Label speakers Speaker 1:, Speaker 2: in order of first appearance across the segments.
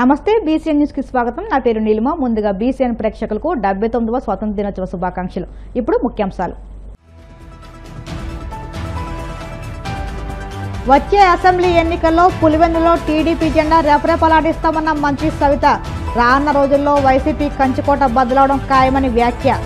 Speaker 1: నమస్తే BCN news కి స్వాగతం। నా పేరు నీలిమ। ముందుగా బీసీఎన్ ప్రేక్షకులకు 79వ స్వాతంత్ర దినోత్సవ శుభాకాంక్షలు। ఇప్పుడు ముఖ్యాంశాలు। వచ్చే అసెంబ్లీ ఎన్నికల్లో పులివెందులో టీడీపీ జెండా రెపరెపలాడిస్తామన్న మంత్రి సవిత। రానున్న రోజుల్లో వైసీపీ కంచుకోట బద్దలవడం ఖాయమని వ్యాఖ్య।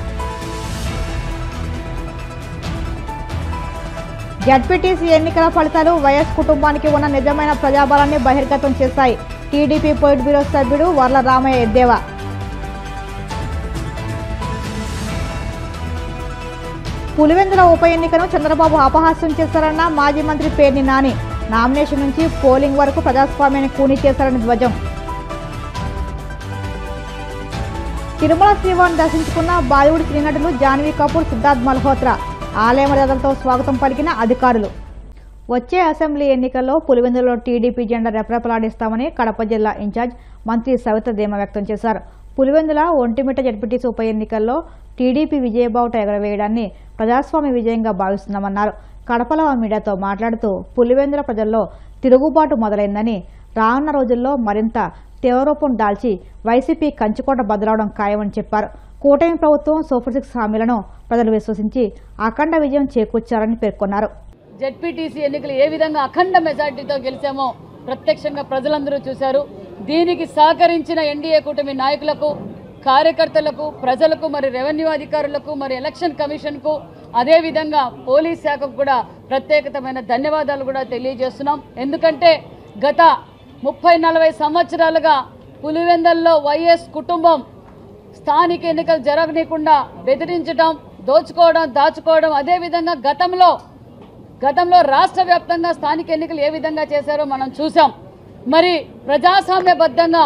Speaker 1: జడ్పీటీసీ ఎన్నికల ఫలితాలు వైఎస్ కుటుంబానికి ఉన్న నిజమైన ప్రజాబలాన్ని బహిర్గతం చేశాయి। టీడీపీ పొలిట్ బ్యూరో సభ్యుడు వర్ల రామయ్య ఎద్దేవా। పులివెందుల ఉప ఎన్నికను చంద్రబాబు అపహాస్యం చేశారన్న మాజీ మంత్రి పేర్ని నాని। నామినేషన్ నుంచి పోలింగ్ వరకు ప్రజాస్వామ్యాన్ని కూని చేశారని ధ్వజం। తిరుమల శ్రీవారిని దర్శించుకున్న బాలీవుడ్ శ్రీనటులు జాన్వీ కపూర్, సిద్ధార్థ్ మల్హోత్రా। ఆలయ మర్యాదలతో స్వాగతం పలికిన అధికారులు। వచ్చే అసెంబ్లీ ఎన్నికల్లో పులివెందులలో టీడీపీ జెండా రెపరెపలాడిస్తామని కడప జిల్లా ఇన్ఛార్జ్ మంత్రి సవిత ధీమా వ్యక్తం చేశారు। పులివెందుల ఒంటిమిట్ట జడ్పీటీసీ ఉప ఎన్నికల్లో టీడీపీ విజయబావుట ఎగరవేయడాన్ని ప్రజాస్వామ్య విజయంగా భావిస్తున్నామన్నారు। కడపలో మీడియాతో మాట్లాడుతూ పులివెందుల ప్రజల్లో తిరుగుబాటు మొదలైందని, రానున్న రోజుల్లో మరింత తీవ్రరూపం దాల్చి వైసీపీ కంచుకోట బద్దలవడం ఖాయమని చెప్పారు। కూటమి ప్రభుత్వం సూపర్ 6 హామీలను ప్రజలు విశ్వసించి అఖండ విజయం చేకూర్చారని పేర్కొన్నారు।
Speaker 2: జడ్పీటీసీ ఎన్నికలు ఏ విధంగా అఖండ మెజార్టీతో గెలిచామో ప్రత్యక్షంగా ప్రజలందరూ చూశారు। దీనికి సహకరించిన ఎన్డీఏ కూటమి నాయకులకు, కార్యకర్తలకు, ప్రజలకు, మరి రెవెన్యూ అధికారులకు, మరి ఎలక్షన్ కమిషన్కు, అదేవిధంగా పోలీస్ శాఖకు కూడా ప్రత్యేకమైన ధన్యవాదాలు కూడా తెలియజేస్తున్నాం। ఎందుకంటే గత 30-40 సంవత్సరాలుగా పులివెందుల్లో వైఎస్ కుటుంబం స్థానిక ఎన్నికలు జరగనీయకుండా బెదిరించడం, దోచుకోవడం, దాచుకోవడం, అదేవిధంగా గతంలో రాష్ట్ర వ్యాప్తంగా స్థానిక ఎన్నికలు ఏ విధంగా చేశారో మనం చూసాం। మరి ప్రజాస్వామ్యబద్ధంగా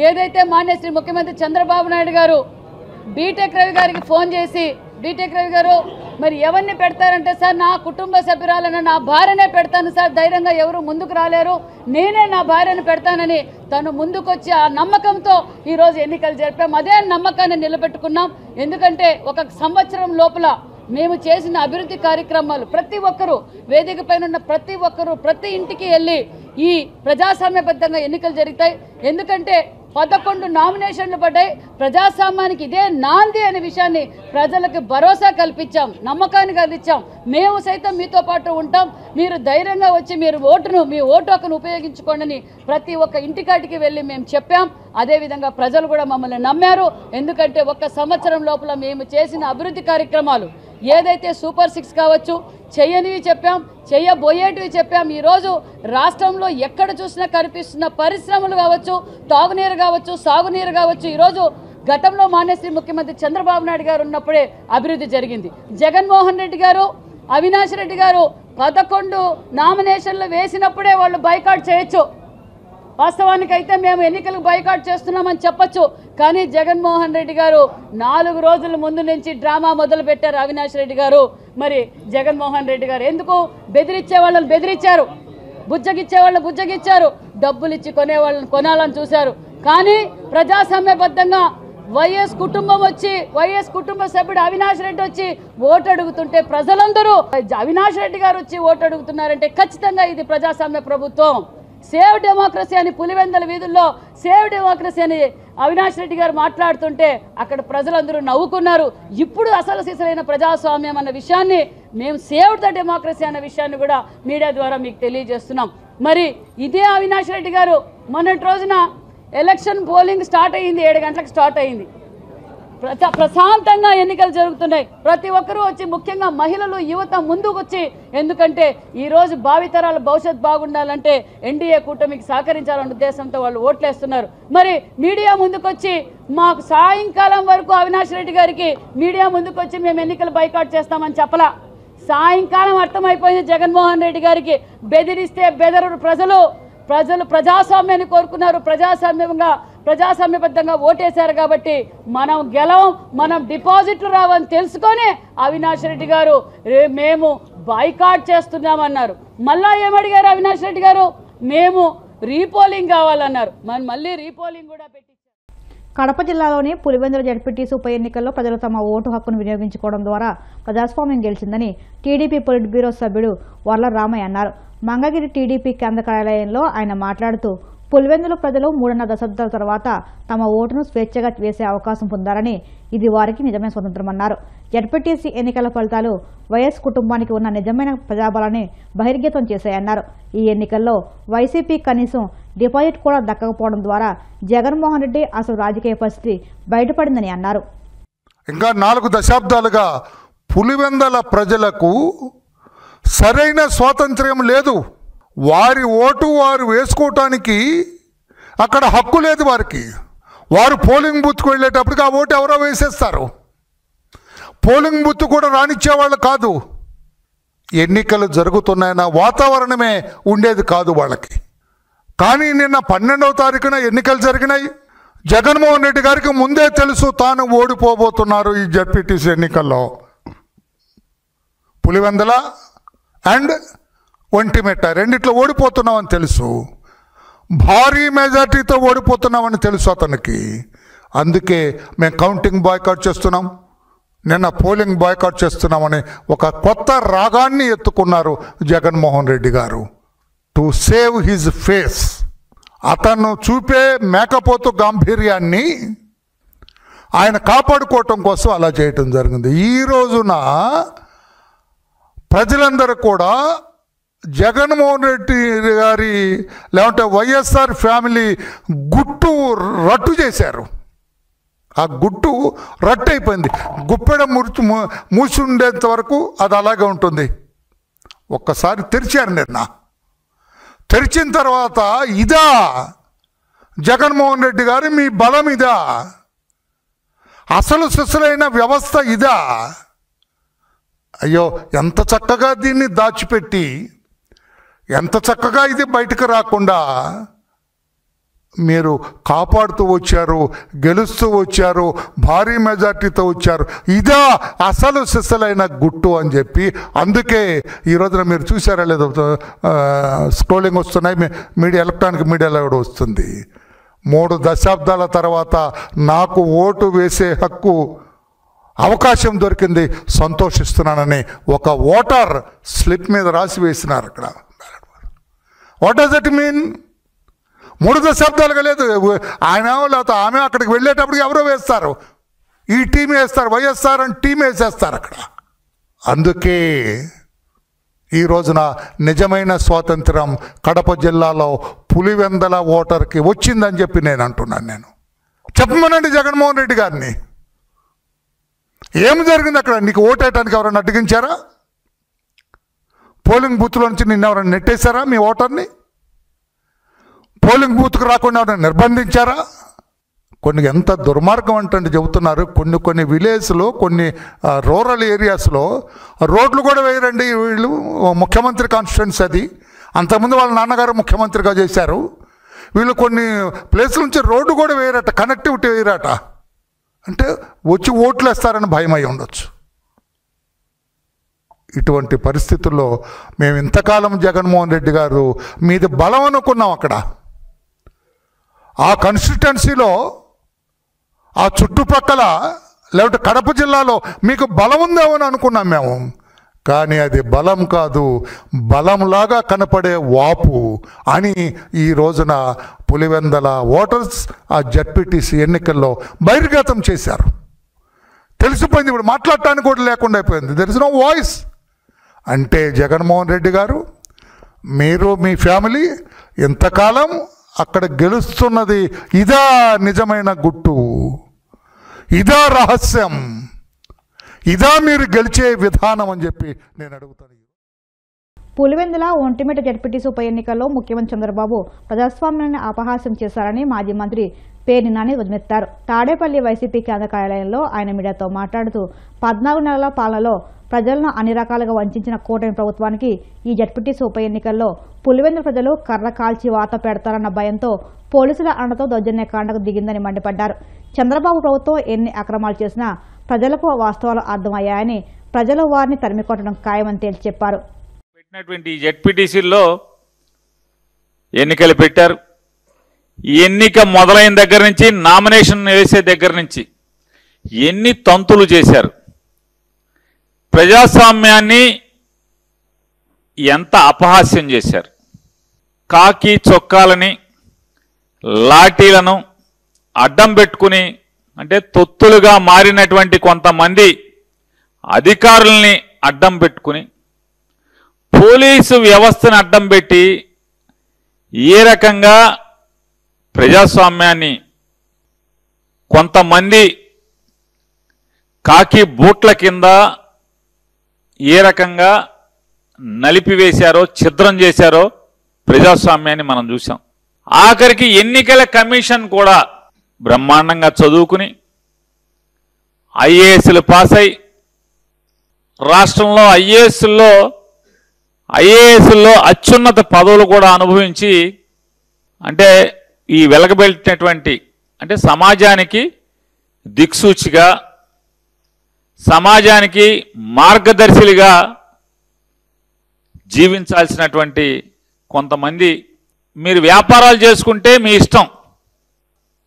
Speaker 2: ఏదైతే మాన్య శ్రీ ముఖ్యమంత్రి చంద్రబాబు నాయుడు గారు బీటెక్ రవి గారికి ఫోన్ చేసి, బీటెక్ రవి గారు మరి ఎవరిని పెడతారంటే, సార్ నా కుటుంబ సభ్యురాలన్న నా భార్యనే పెడతాను సార్, ధైర్యంగా ఎవరు ముందుకు రాలేరు, నేనే నా భార్యను పెడతానని తను ముందుకొచ్చి ఆ నమ్మకంతో ఈరోజు ఎన్నికలు జరిపాం। అదే నమ్మకాన్ని నిలబెట్టుకున్నాం। ఎందుకంటే ఒక సంవత్సరం లోపల మేము చేసిన అభివృద్ధి కార్యక్రమాలు ప్రతి ఒక్కరూ, వేదిక పైన ఉన్న ప్రతి ఒక్కరూ ప్రతి ఇంటికి వెళ్ళి ఈ ప్రజాస్వామ్యబద్ధంగా ఎన్నికలు జరుగుతాయి। ఎందుకంటే 11 నామినేషన్లు పడ్డాయి। ప్రజాస్వామ్యానికి ఇదే నాంది అనే విషయాన్ని ప్రజలకు భరోసా కల్పించాం, నమ్మకాన్ని కలిగించాం। మేము సైతం మీతో పాటు ఉంటాం, మీరు ధైర్యంగా వచ్చి మీ ఓటు హక్కును ఉపయోగించుకోండి ప్రతి ఒక్క ఇంటికాటికి వెళ్ళి మేము చెప్పాం। అదేవిధంగా ప్రజలు కూడా మమ్మల్ని నమ్మారు। ఎందుకంటే ఒక్క సంవత్సరం లోపల మేము చేసిన అభివృద్ధి కార్యక్రమాలు ఏదైతే సూపర్ 6 కావచ్చు, చేయనివి చెప్పాం, చేయబోయేటివి చెప్పాం। ఈరోజు రాష్ట్రంలో ఎక్కడ చూసినా కనిపిస్తున్న పరిశ్రమలు కావచ్చు, తాగునీరు కావచ్చు, సాగునీరు కావచ్చు, ఈరోజు గతంలో మాన్యశ్రీ ముఖ్యమంత్రి చంద్రబాబు నాయుడు గారు ఉన్నప్పుడే అభివృద్ధి జరిగింది। జగన్మోహన్ రెడ్డి గారు, అవినాష్ రెడ్డి గారు 11 నామినేషన్లు వేసినప్పుడే వాళ్ళు బైకాట్ చేయొచ్చు, వాస్తవానికైతే మేము ఎన్నికలకు బైకాట్ చేస్తున్నామని చెప్పొచ్చు। కానీ జగన్మోహన్ రెడ్డి గారు 4 రోజుల ముందు నుంచి డ్రామా మొదలు పెట్టారు అవినాష్ రెడ్డి గారు, మరి జగన్మోహన్ రెడ్డి గారు। ఎందుకు బెదిరించే వాళ్ళని బెదిరించారు, బుజ్జగిచ్చే వాళ్ళని బుజ్జగిచ్చారు, డబ్బులు ఇచ్చి కొనే వాళ్ళని కొనాలని చూశారు। కానీ ప్రజాస్వామ్యబద్ధంగా వైఎస్ కుటుంబం వచ్చి, వైఎస్ కుటుంబ సభ్యుడు అవినాష్ రెడ్డి వచ్చి ఓటు అడుగుతుంటే ప్రజలందరూ అవినాష్ రెడ్డి గారు వచ్చి ఓటు అడుగుతున్నారంటే ఖచ్చితంగా ఇది ప్రజాస్వామ్య ప్రభుత్వం। సేవ్ డెమోక్రసీ అని పులివెందుల వీధుల్లో సేవ్ డెమోక్రసీ అని అవినాష్ రెడ్డి గారు మాట్లాడుతుంటే అక్కడ ప్రజలందరూ నవ్వుకున్నారు। ఇప్పుడు అసలు సిసలైన ప్రజాస్వామ్యం అన్న విషయాన్ని మేము సేవ్ ద డెమోక్రసీ అన్న విషయాన్ని కూడా మీడియా ద్వారా మీకు తెలియజేస్తున్నాం। మరి ఇదే అవినాష్ రెడ్డి గారు మొన్నటి రోజున ఎలక్షన్ పోలింగ్ స్టార్ట్ అయ్యింది, 7 గంటలకు స్టార్ట్ అయ్యింది, ప్రశాంతంగా ఎన్నికలు జరుగుతున్నాయి। ప్రతి ఒక్కరూ వచ్చి, ముఖ్యంగా మహిళలు, యువత ముందుకు వచ్చి, ఎందుకంటే ఈరోజు భావితరాల భవిష్యత్ బాగుండాలంటే ఎన్డీఏ కూటమికి సహకరించాలన్న ఉద్దేశంతో వాళ్ళు ఓట్లేస్తున్నారు। మరి మీడియా ముందుకొచ్చి మాకు సాయంకాలం వరకు అవినాష్ రెడ్డి గారికి మీడియా ముందుకొచ్చి మేము ఎన్నికలు బైకాట్ చేస్తామని చెప్పలా। సాయంకాలం అర్థమైపోయింది జగన్మోహన్ రెడ్డి గారికి, బెదిరిస్తే బెదరు ప్రజలు ప్రజాస్వామ్యాన్ని కోరుకున్నారు, ప్రజాస్వామ్యబద్ధంగా ఓటేశారు కాబట్టి మనం గెలవం, మనం డిపాజిట్లు రావని తెలుసుకొని అవినాష్ రెడ్డి గారు మేము బాయ్కాట్ చేస్తున్నామన్నారు। మళ్ళా ఏమడిగారు అవినాష్ రెడ్డి గారు, మేము రీపోలింగ్ కావాలన్నారు, మళ్ళీ రీపోలింగ్ కూడా పెట్టి
Speaker 1: కడప జిల్లాలోని పులివెందుల జడ్పీటీసీ ఉప ఎన్నికల్లో ప్రజలు తమ ఓటు హక్కును వినియోగించుకోవడం ద్వారా ప్రజాస్వామ్యం గెలిచిందని టీడీపీ పొలిట్ బ్యూరో సభ్యుడు వర్ల రామయ్య అన్నారు। మంగగిరి టీడీపీ కేంద్ర కార్యాలయంలో ఆయన మాట్లాడుతూ పులివెందుల ప్రజలు 3.5 దశాబ్దాల తర్వాత తమ ఓటును స్వేచ్ఛగా వేసే అవకాశం పొందారని ఇది వారికి నిజమైన స్వతంత్రమన్నారు. జడ్పీటీసీ ఎన్నికల ఫలితాలు వైఎస్ కుటుంబానికి ఉన్న నిజమైన ప్రజాబలాన్ని బహిర్గతం చేశాయన్నారు. ఈ ఎన్నికల్లో వైసీపీ కనీసం డిపాజిట్ కూడా దక్కకపోవడం ద్వారా జగన్మోహన్ రెడ్డి అసలు రాజకీయ పరిస్థితి బయటపడిందని అన్నారు.
Speaker 3: ఇంకా 4 దశాబ్దాలుగా పులివెందల ప్రజలకు సరైన స్వాతంత్ర్యం లేదు. వారి ఓటు వారు వేసుకోవటానికి అక్కడ హక్కు లేదు వారికి. వారు పోలింగ్ బూత్కు వెళ్ళేటప్పటికి ఆ ఓటు ఎవరో వేసేస్తారు. పోలింగ్ బూత్ కూడా రానిచ్చేవాళ్ళు కాదు. ఎన్నికలు జరుగుతున్నాయన్న వాతావరణమే ఉండేది కాదు వాళ్ళకి. కానీ నిన్న 12వ తారీఖున ఎన్నికలు జరిగినాయి. జగన్మోహన్ రెడ్డి గారికి ముందే తెలుసు తాను ఓడిపోబోతున్నారు ఈ జడ్పీటీసీ ఎన్నికల్లో. పులివెందల అండ్ ఒంటిమిట్ట రెండిట్లో ఓడిపోతున్నామని తెలుసు. భారీ మెజార్టీతో ఓడిపోతున్నామని తెలుసు అతనికి. అందుకే మేము కౌంటింగ్ బాయ్కాట్ చేస్తున్నాం, నిన్న పోలింగ్ బాయ్కాట్ చేస్తున్నామని ఒక కొత్త రాగాన్ని ఎత్తుకున్నారు జగన్మోహన్ రెడ్డి గారు. టు సేవ్ హిజ్ ఫేస్, అతను చూపే మేకపోతు గాంభీర్యాన్ని ఆయన కాపాడుకోవటం కోసం అలా చేయటం జరిగింది. ఈ రోజున ప్రజలందరూ కూడా జగన్మోహన్ రెడ్డి గారి లేకుంటే వైఎస్ఆర్ ఫ్యామిలీ గుట్టు రట్టు చేశారు. ఆ గుట్టు రట్టు అయిపోయింది. గుప్పెడ మూసి ఉండేంత వరకు అది అలాగే ఉంటుంది. ఒక్కసారి తెరిచారు నిన్న. తెరిచిన తర్వాత ఇదా జగన్మోహన్ రెడ్డి గారు మీ బలం, ఇదా అసలు సిసలైన వ్యవస్థ, ఇదా? అయ్యో, ఎంత చక్కగా దీన్ని దాచిపెట్టి, ఎంత చక్కగా ఇది బయటకు రాకుండా మీరు కాపాడుతూ వచ్చారు, గెలుస్తూ వచ్చారు, భారీ మెజార్టీతో వచ్చారు. ఇదా అసలు సిసలైన గుట్టు అని చెప్పి, అందుకే ఈ రోజున మీరు చూసారా లేదో స్క్రోలింగ్ వస్తున్నాయి మీడియా, ఎలక్ట్రానిక్ మీడియాలో కూడా వస్తుంది. 3 దశాబ్దాల తర్వాత నాకు ఓటు వేసే హక్కు అవకాశం దొరికింది, సంతోషిస్తున్నానని ఒక ఓటర్ స్లిప్ మీద రాసి వేసినారు అక్కడ. What does it mean? 3 దశాబ్దాలుగా లేదు. ఆయన లేకపోతే ఆమె అక్కడికి వెళ్ళేటప్పటికి ఎవరో వేస్తారు, ఈ టీం వేస్తారు, వైఎస్ఆర్ అని టీం వేసేస్తారు అక్కడ. అందుకే ఈ రోజున నిజమైన స్వాతంత్రం కడప జిల్లాలో పులివెందల ఓటర్కి వచ్చిందని చెప్పి నేను అంటున్నాను. నేను చెప్పమనండి జగన్మోహన్ రెడ్డి గారిని, ఏం జరిగింది అక్కడ? నీకు ఓటేయటానికి ఎవరైనా అడ్డగించారా? పోలింగ్ బూత్లో నుంచి నిన్న ఎవరైనా నెట్టేశారా? మీ ఓటర్ని పోలింగ్ బూత్కు రాకుండా ఎవరైనా నిర్బంధించారా? కొన్ని ఎంత దుర్మార్గం అంటే చెబుతున్నారు. కొన్ని విలేజ్లో, కొన్ని రూరల్ ఏరియాస్లో రోడ్లు కూడా వేయరండి వీళ్ళు. ముఖ్యమంత్రి కాన్స్టిట్యున్సీ అది. అంతకుముందు వాళ్ళ నాన్నగారు ముఖ్యమంత్రిగా చేశారు. వీళ్ళు కొన్ని ప్లేసుల నుంచి రోడ్డు కూడా వేయరట, కనెక్టివిటీ వేయరట. అంటే వచ్చి ఓట్లు వేస్తారని భయమై ఉండొచ్చు. ఇటువంటి పరిస్థితుల్లో మేము ఇంతకాలం జగన్మోహన్ రెడ్డి గారు మీది బలం అనుకున్నాం. అక్కడ ఆ కాన్స్టిట్యున్సీలో, ఆ చుట్టుపక్కల లేకపోతే కడప జిల్లాలో మీకు బలం ఉందేమో అని అనుకున్నాం మేము. కానీ అది బలం కాదు, బలంలాగా కనపడే వాపు అని ఈ రోజున పులివెందల ఓటర్స్ ఆ జడ్పీటీసీ ఎన్నికల్లో బహిర్గతం చేశారు. తెలిసిపోయింది. ఇప్పుడు మాట్లాడటానికి కూడా లేకుండా అయిపోయింది. There is no voice. అంటే జగన్మోహన్ రెడ్డి గారు, మీరు మీ ఫ్యామిలీ ఇంతకాలం అక్కడ గెలుస్తున్నది ఇదా నిజమైన గుట్టు, ఇదా రహస్యం, ఇదా మీరు గెలిచే విధానం అని చెప్పి నేను అడుగుతాను.
Speaker 1: పులివెందుల ఒంటిమిట్ట జడ్పీటీసీ ఉప ఎన్నికల్లో ముఖ్యమంత్రి చంద్రబాబు ప్రజాస్వామ్యాన్ని అపహాస్యం చేశారని మాజీ మంత్రి పేర్ని నాని ధ్వజమెత్తారు. తాడేపల్లి వైసీపీ కేంద్ర కార్యాలయంలో ఆయన మీడియాతో మాట్లాడుతూ 14 నెలల పాలనలో ప్రజలను అన్ని రకాలుగా వంచిన కూటమి ప్రభుత్వానికి ఈ జడ్పీటీసీ ఉప ఎన్నికల్లో పులివెందుల ప్రజలు కర్ర కాల్చి వాత పెడతారన్న భయంతో పోలీసుల అండతో దౌర్జన్యకాండకు దిగిందని మండిపడ్డారు. చంద్రబాబు ప్రభుత్వం ఎన్ని అక్రమాలు చేసినా ప్రజలకు వాస్తవాలు అర్థమయ్యాయని, ప్రజలు వారిని తరిమికొట్టడం ఖాయమని తేల్చి చెప్పారు.
Speaker 4: పెట్టినటువంటి జడ్పీటీసీల్లో ఎన్నికలు పెట్టారు. ఎన్నిక మొదలైన దగ్గర నుంచి, నామినేషన్ వేసే దగ్గర నుంచి ఎన్ని తంతులు చేశారు. ప్రజాస్వామ్యాన్ని ఎంత అపహాస్యం చేశారు. కాకి చొక్కాలని, లాఠీలను అడ్డం పెట్టుకుని, అంటే తొత్తులుగా మారినటువంటి కొంతమంది అధికారుల్ని అడ్డం పెట్టుకుని, పోలీసు వ్యవస్థను అడ్డం పెట్టి ఏ రకంగా ప్రజాస్వామ్యాన్ని కొంతమంది కాకి బూట్ల కింద ఏ రకంగా నలిపివేశారో, ఛిద్రం చేశారో ప్రజాస్వామ్యాన్ని మనం చూసాం. ఆఖరికి ఎన్నికల కమిషన్ కూడా బ్రహ్మాండంగా చదువుకుని ఐఏఎస్లు పాస్ అయి రాష్ట్రంలో ఐఏఎస్లో అత్యున్నత పదవులు కూడా అనుభవించి, అంటే ఈ వెలగబెట్టినటువంటి, అంటే సమాజానికి దిక్సూచిగా, సమాజానికి మార్గదర్శిగా జీవించాల్సినటువంటి కొంతమంది, మీరు వ్యాపారాలు చేసుకుంటే మీ ఇష్టం,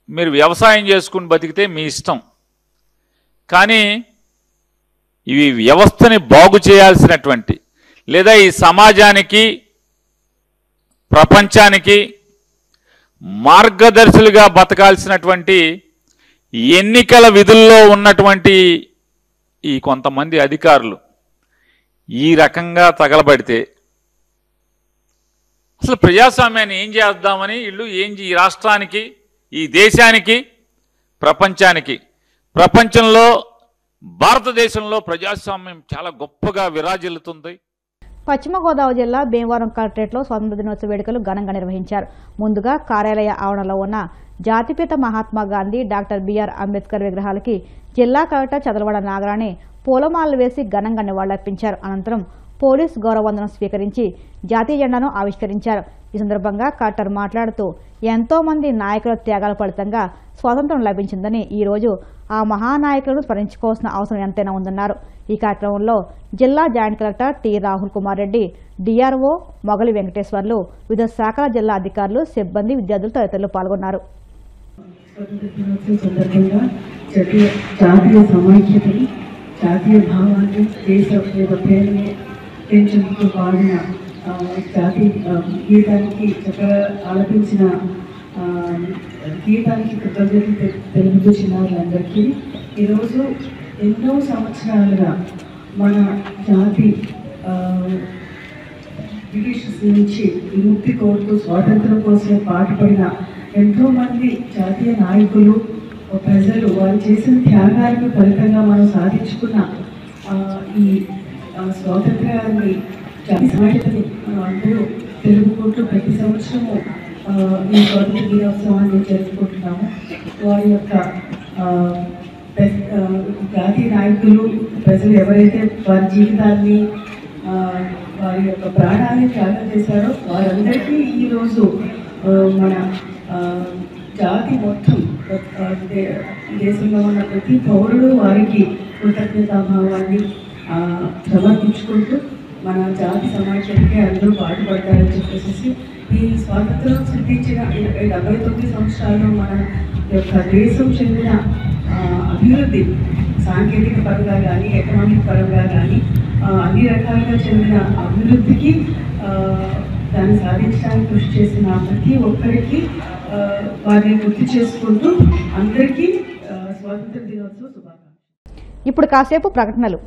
Speaker 4: మీరు వ్యవసాయం చేసుకుని బతికితే మీ ఇష్టం, కానీ ఇవి వ్యవస్థని బాగు చేయాల్సినటువంటి, లేదా ఈ సమాజానికి ప్రపంచానికి మార్గదర్శులుగా బతకాల్సినటువంటి ఎన్నికల విధుల్లో ఉన్నటువంటి ఈ కొంతమంది అధికారులు ఈ రకంగా తగలబడితే అసలు ప్రజాస్వామ్యాన్ని ఏం చేద్దామని వీళ్ళు ఈ రాష్ట్రానికి, ఈ దేశానికి, ప్రపంచంలో భారతదేశంలో ప్రజాస్వామ్యం చాలా గొప్పగా విరాజిల్లుతుంది.
Speaker 1: పశ్చిమ గోదావరి జిల్లా భీమవరం కలెక్టరేట్లో స్వాతంత్ర దినోత్సవ వేడుకలు ఘనంగా నిర్వహించారు. ముందుగా కార్యాలయ ఆవరణలో ఉన్న జాతిపిత మహాత్మా గాంధీ, డాక్టర్ బిఆర్ అంబేద్కర్ విగ్రహాలకి జిల్లా కలెక్టర్ చదలవాడ నాగరాణి పూలమాలలు వేసి ఘనంగా నివాళులర్పించారు. అనంతరం పోలీస్ గౌరవవందనం స్వీకరించి జాతీయ జెండాను ఆవిష్కరించారు. ఈ సందర్భంగా కలెక్టర్ మాట్లాడుతూ ఎంతో మంది నాయకుల త్యాగాల ఫలితంగా స్వాతంత్రం లభించిందని, ఈ రోజు ఆ మహానాయకులను స్మరించుకోవాల్సిన అవసరం ఎంతైనా ఉందన్నారు. ఈ కార్యక్రమంలో జిల్లా joint collector T Rahul Kumar Reddy, DRO మొగలి వెంకటేశ్వర్లు, వివిధ శాఖల జిల్లా అధికారులు, సిబ్బంది, విద్యార్థులు తదితరులు పాల్గొన్నారు.
Speaker 5: జాతీయ భావాన్ని, దేశ ప్రేమని పెంచేందుకు వాడిన జాతీయ గీతానికి చక్కగా ఆలపించిన గీతానికి కృతజ్ఞతలు తెలుపుతూ చిన్నారులందరికీ ఈరోజు ఎన్నో సంవత్సరాలుగా మన జాతి బ్రిటిష్ నుంచి విముక్తి కోరుతూ స్వాతంత్రం కోసమే పాటుపడిన ఎంతోమంది జాతీయ నాయకులు, ప్రజలు వారు చేసిన త్యాగాలకు ఫలితంగా మనం సాధించుకున్న ఈ స్వాతంత్రాన్ని, జాతి సమాజతని మనం అందరూ తెలుపుకుంటూ ప్రతి సంవత్సరము ఈ స్వాతంత్ర దినోత్సవాన్ని జరుపుకుంటున్నాము. వారి యొక్క జాతీయ నాయకులు, ప్రజలు ఎవరైతే వారి జీవితాన్ని, వారి యొక్క ప్రాణాన్ని త్యాగం చేశారో వారందరికీ ఈరోజు మన జాతి మొత్తం, దేశంలో ఉన్న ప్రతి పౌరుడు వారికి కృతజ్ఞతాభావాన్ని సమర్పించుకుంటూ మన జాతి సమాజానికి అందరూ పాటుపడతారని చెప్పేసి ఈ స్వాతంత్రం సిద్ధించిన 79 సంవత్సరాల్లో మన యొక్క దేశం చెందిన అభివృద్ధి, సాంకేతిక పరంగా కానీ, ఎకనామిక్ పరంగా కానీ, అన్ని రకాలుగా చెందిన అభివృద్ధికి, దాన్ని సాధించడానికి కృషి చేసిన ప్రతి ఒక్కరికి వారిని గుర్తు చేసుకుంటూ అందరికీ స్వాతంత్ర దినోత్సవ శుభాకాంక్షలు.
Speaker 1: ఇప్పుడు కాసేపు ప్రకటనలు.